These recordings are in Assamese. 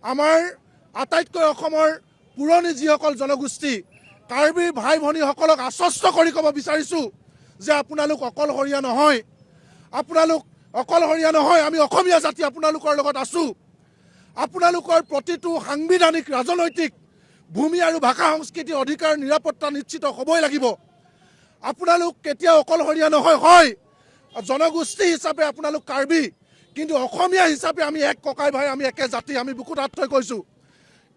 আমাৰ আটাইতকৈ অসমৰ পুৰণি যিসকল জনগোষ্ঠী কাৰ্বিৰ ভাই ভনীসকলক আশ্বস্ত কৰি ক'ব বিচাৰিছোঁ যে আপোনালোক অকলশৰীয়া নহয়, আমি অসমীয়া জাতি আপোনালোকৰ লগত আছোঁ। আপোনালোকৰ প্ৰতিটো সাংবিধানিক ৰাজনৈতিক ভূমি আৰু ভাষা সংস্কৃতি অধিকাৰ নিৰাপত্তা নিশ্চিত হ'বই লাগিব। আপোনালোক কেতিয়াও অকলশৰীয়া নহয়। হয়, জনগোষ্ঠী হিচাপে আপোনালোক কাৰ্বি, কিন্তু অসমীয়া হিচাপে আমি এক ককাই ভাই, আমি একে জাতি। আমি বুকুত হাত থৈ কৈছোঁ,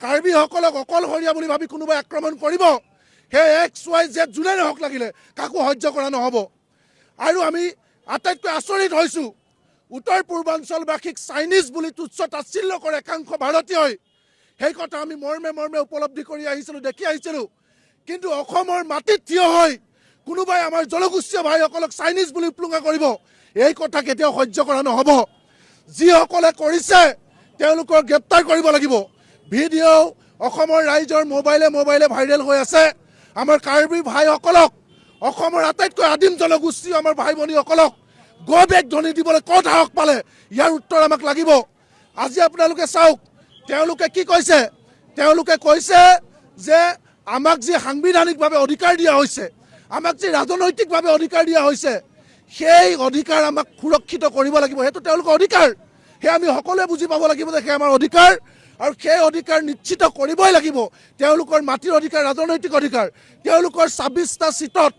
কাৰ্বিসকলক অকলশৰীয়া বুলি ভাবি কোনোবাই আক্ৰমণ কৰিব, সেই XYZ যোনে নহওক লাগিলে কাকো সহ্য কৰা নহ'ব। আৰু আমি আটাইতকৈ আচৰিত হৈছোঁ, উত্তৰ পূৰ্বাঞ্চলবাসীক চাইনিজ বুলি তুচ্ছ তাচ্ছিল্য কৰে একাংশ ভাৰতীয়ই। সেই কথা আমি মৰ্মে মৰ্মে উপলব্ধি কৰি আহিছিলোঁ, দেখি আহিছিলোঁ। কিন্তু অসমৰ মাটিত থিয় হৈ কোনোবাই আমাৰ জনগোষ্ঠীয় ভাইসকলক চাইনিজ বুলি উপলুঙা কৰিব, এই কথা কেতিয়াও সহ্য কৰা নহ'ব। যিসকলে কৰিছে তেওঁলোকক গ্ৰেপ্তাৰ কৰিব লাগিব। ভিডিঅ' অসমৰ ৰাইজৰ মোবাইলে ভাইৰেল হৈ আছে। আমাৰ কাৰ্বি ভাইসকলক, অসমৰ আটাইতকৈ আদিম জনগোষ্ঠী আমাৰ ভাই ভনীসকলক গো বেক ধ্বনি দিবলৈ ক'ত সাহস পালে? ইয়াৰ উত্তৰ আমাক লাগিব। আজি আপোনালোকে চাওক, তেওঁলোকে কি কৈছে? তেওঁলোকে কৈছে যে আমাক যি সাংবিধানিকভাৱে অধিকাৰ দিয়া হৈছে, আমাক যি ৰাজনৈতিকভাৱে অধিকাৰ দিয়া হৈছে, সেই অধিকাৰ আমাক সুৰক্ষিত কৰিব লাগিব। সেইটো তেওঁলোকৰ অধিকাৰ, সেয়া আমি সকলোৱে বুজি পাব লাগিব যে সেয়া আমাৰ অধিকাৰ, আৰু সেই অধিকাৰ নিশ্চিত কৰিবই লাগিব। তেওঁলোকৰ মাটিৰ অধিকাৰ, ৰাজনৈতিক অধিকাৰ। তেওঁলোকৰ 26টা ছিটত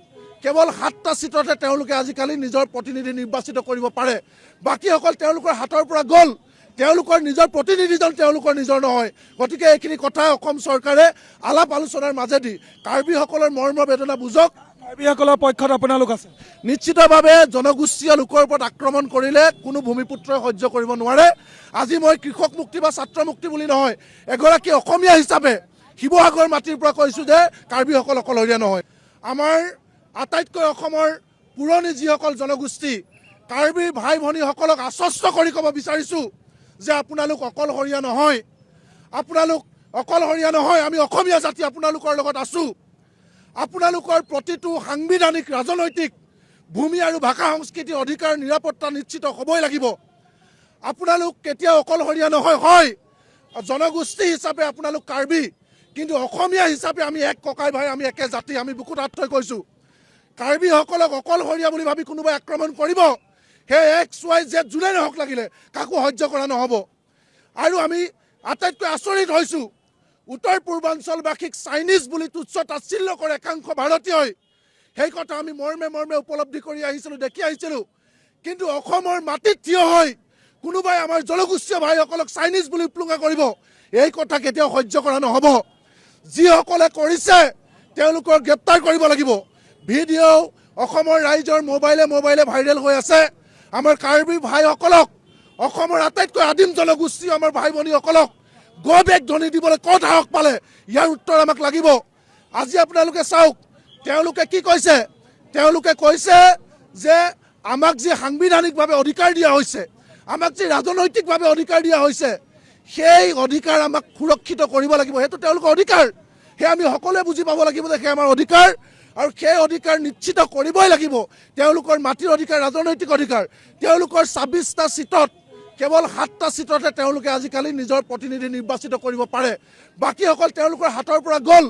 কেৱল 7টা ছিটতে তেওঁলোকে আজিকালি নিজৰ প্ৰতিনিধি নিৰ্বাচিত কৰিব পাৰে। বাকীসকল তেওঁলোকৰ হাতৰ পৰা গ'ল। তেওঁলোকৰ নিজৰ প্ৰতিনিধিজন তেওঁলোকৰ নিজৰ নহয়। গতিকে এইখিনি কথা অসম চৰকাৰে আলাপ আলোচনাৰ মাজেদি কাৰ্বিসকলৰ মৰ্ম বেদনা বুজক। কাৰ্বিসকলৰ পক্ষত আপোনালোক আছে? নিশ্চিতভাৱে জনগোষ্ঠীয় লোকৰ ওপৰত আক্ৰমণ কৰিলে কোনো ভূমিপুত্ৰই সহ্য কৰিব নোৱাৰে। আজি মই কৃষক মুক্তি বা ছাত্ৰ মুক্তি বুলি নহয়, এগৰাকী অসমীয়া হিচাপে শিৱসাগৰ মাটিৰ পৰা কৈছোঁ যে কাৰ্বিসকল অকলশৰীয়া নহয়। আমাৰ আটাইতকৈ অসমৰ পুৰণি যিসকল জনগোষ্ঠী কাৰ্বিৰ ভাই ভনীসকলক আশ্বস্ত কৰি ক'ব বিচাৰিছোঁ যে আপোনালোক অকলশৰীয়া নহয়, আমি অসমীয়া জাতি আপোনালোকৰ লগত আছোঁ। আপোনালোকৰ প্ৰতিটো সাংবিধানিক ৰাজনৈতিক ভূমি আৰু ভাষা সংস্কৃতি অধিকাৰ নিৰাপত্তা নিশ্চিত হ'বই লাগিব। আপোনালোক কেতিয়াও অকলশৰীয়া নহয়। হয়, জনগোষ্ঠী হিচাপে আপোনালোক কাৰ্বি, কিন্তু অসমীয়া হিচাপে আমি এক ককাই ভাই, আমি একে জাতি। আমি বুকুত হাত থৈ কৈছোঁ, কাৰ্বিসকলক অকলশৰীয়া বুলি ভাবি কোনোবাই আক্ৰমণ কৰিব, সেই XYZ যোনে নহওক লাগিলে কাকো সহ্য কৰা নহ'ব। আৰু আমি আটাইতকৈ আচৰিত হৈছোঁ, উত্তৰ পূৰ্বাঞ্চলবাসীক চাইনিজ বুলি তুচ্ছ তাচ্ছিল্য কৰে একাংশ ভাৰতীয়ই। সেই কথা আমি মৰ্মে মৰ্মে উপলব্ধি কৰি আহিছিলোঁ, দেখি আহিছিলোঁ। কিন্তু অসমৰ মাটিত থিয় হৈ কোনোবাই আমাৰ জনগোষ্ঠীয় ভাইসকলক চাইনিজ বুলি উপলুঙা কৰিব, এই কথা কেতিয়াও সহ্য কৰা নহ'ব। যিসকলে কৰিছে তেওঁলোকক গ্ৰেপ্তাৰ কৰিব লাগিব। ভিডিঅ' অসমৰ ৰাইজৰ মোবাইলে ভাইৰেল হৈ আছে। আমাৰ কাৰ্বি ভাইসকলক, অসমৰ আটাইতকৈ আদিম জনগোষ্ঠী আমাৰ ভাই ভনীসকলক গো বেক ধ্বনি দিবলৈ ক'ত সাহস পালে? ইয়াৰ উত্তৰ আমাক লাগিব। আজি আপোনালোকে চাওক, তেওঁলোকে কি কৈছে? তেওঁলোকে কৈছে যে আমাক যি সাংবিধানিকভাৱে অধিকাৰ দিয়া হৈছে, আমাক যি ৰাজনৈতিকভাৱে অধিকাৰ দিয়া হৈছে, সেই অধিকাৰ আমাক সুৰক্ষিত কৰিব লাগিব। সেইটো তেওঁলোকৰ অধিকাৰ, সেয়া আমি সকলোৱে বুজি পাব লাগিব যে সেয়া আমাৰ অধিকাৰ, আৰু সেই অধিকাৰ নিশ্চিত কৰিবই লাগিব। তেওঁলোকৰ মাটিৰ অধিকাৰ, ৰাজনৈতিক অধিকাৰ। তেওঁলোকৰ 26টা ছিটত কেৱল 7টা ছিটতে তেওঁলোকে আজিকালি নিজৰ প্ৰতিনিধি নিৰ্বাচিত কৰিব পাৰে। বাকীসকল তেওঁলোকৰ হাতৰ পৰা গ'ল।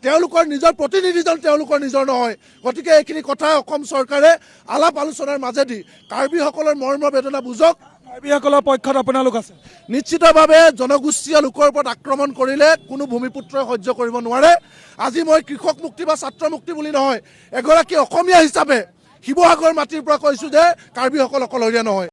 তেওঁলোকৰ নিজৰ প্ৰতিনিধিজন তেওঁলোকৰ নিজৰ নহয়। গতিকে এইখিনি কথা অসম চৰকাৰে আলাপ আলোচনাৰ মাজেদি কাৰ্বিসকলৰ মৰ্ম বেদনা বুজক। কাৰ্বিসকলৰ পক্ষত আপোনালোক আছে? নিশ্চিতভাৱে জনগোষ্ঠীয় লোকৰ ওপৰত আক্ৰমণ কৰিলে কোনো ভূমিপুত্ৰই সহ্য কৰিব নোৱাৰে। আজি মই কৃষক মুক্তি বা ছাত্ৰ মুক্তি বুলি নহয়, এগৰাকী অসমীয়া হিচাপে শিৱসাগৰ মাটিৰ পৰা কৈছোঁ যে কাৰ্বিসকল অকলশৰীয়া নহয়।